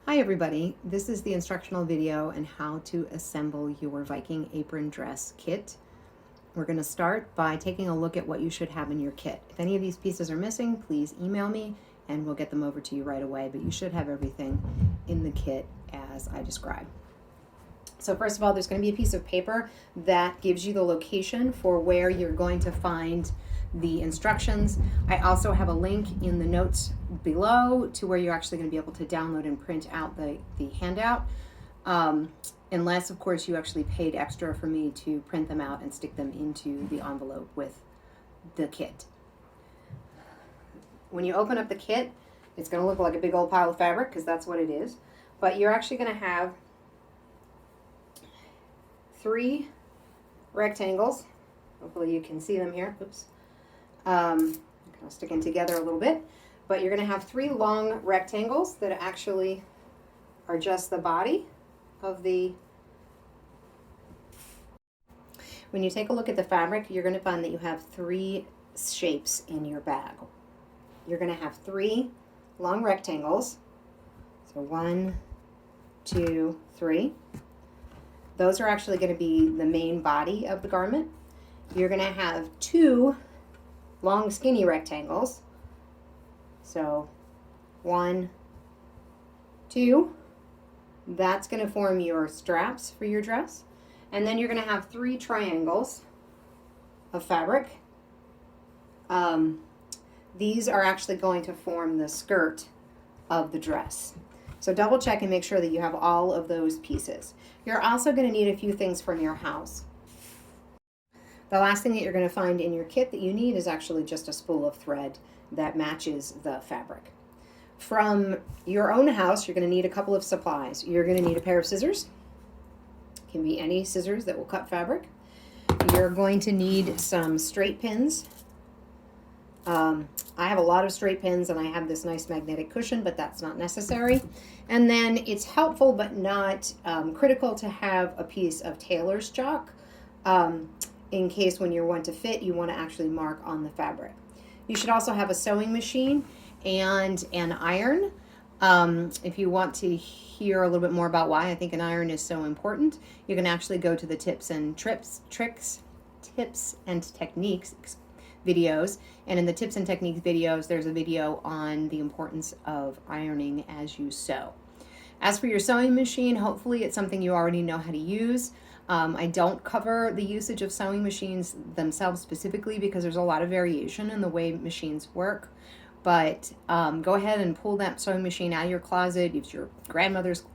Hi everybody, this is the instructional video on how to assemble your Viking apron dress kit. We're going to start by taking a look at what you should have in your kit. If any of these pieces are missing, please email me and we'll get them over to you right away, but you should have everything in the kit as I describe. So first of all, there's going to be a piece of paper that gives you the location for where you're going to find the instructions. I also have a link in the notes below to where you're actually going to be able to download and print out the handout. Unless, of course, you actually paid extra for me to print them out and stick them into the envelope with the kit. When you open up the kit, it's going to look like a big old pile of fabric because that's what it is. But you're actually going to have 3 rectangles. Hopefully you can see them here. Oops. Kind of sticking together a little bit. But you're going to have 3 long rectangles that actually are just the body of the... When you take a look at the fabric, you're going to find that you have 3 shapes in your bag. You're going to have 3 long rectangles. So 1, 2, 3. Those are actually going to be the main body of the garment. You're going to have 2 long skinny rectangles. So 1, 2. That's going to form your straps for your dress. And then you're going to have 3 triangles of fabric. These are actually going to form the skirt of the dress. So double check and make sure that you have all of those pieces. You're also going to need a few things from your house. The last thing that you're going to find in your kit that you need is actually just a spool of thread that matches the fabric. From your own house, you're going to need a couple of supplies. You're going to need a pair of scissors. It can be any scissors that will cut fabric. You're going to need some straight pins. I have a lot of straight pins and I have this nice magnetic cushion, but that's not necessary. And then it's helpful but not critical to have a piece of tailor's chalk in case when you want to fit, you want to actually mark on the fabric. You should also have a sewing machine and an iron. If you want to hear a little bit more about why I think an iron is so important, you can actually go to the tips and techniques videos, and in the tips and techniques videos there's a video on the importance of ironing as you sew. As for your sewing machine, hopefully it's something you already know how to use. I don't cover the usage of sewing machines themselves specifically because there's a lot of variation in the way machines work, but go ahead and pull that sewing machine out of your closet. It's your grandmother's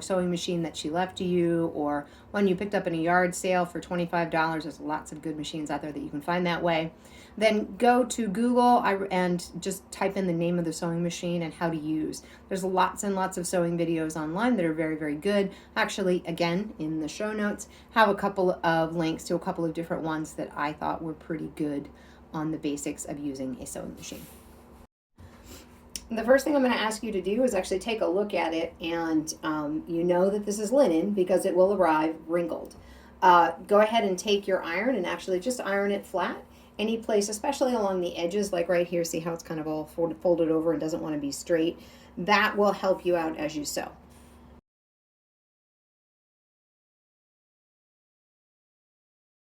sewing machine that she left to you, or one you picked up in a yard sale for $25. There's lots of good machines out there that you can find that way. Then go to Google and just type in the name of the sewing machine and how to use. There's lots and lots of sewing videos online that are very, very good. Actually, again, in the show notes, have a couple of links to a couple of different ones that I thought were pretty good on the basics of using a sewing machine. The first thing I'm going to ask you to do is actually take a look at it, and you know that this is linen because it will arrive wrinkled. Go ahead and take your iron and actually just iron it flat. Any place, especially along the edges, like right here, see how it's kind of all folded over and doesn't want to be straight. That will help you out as you sew.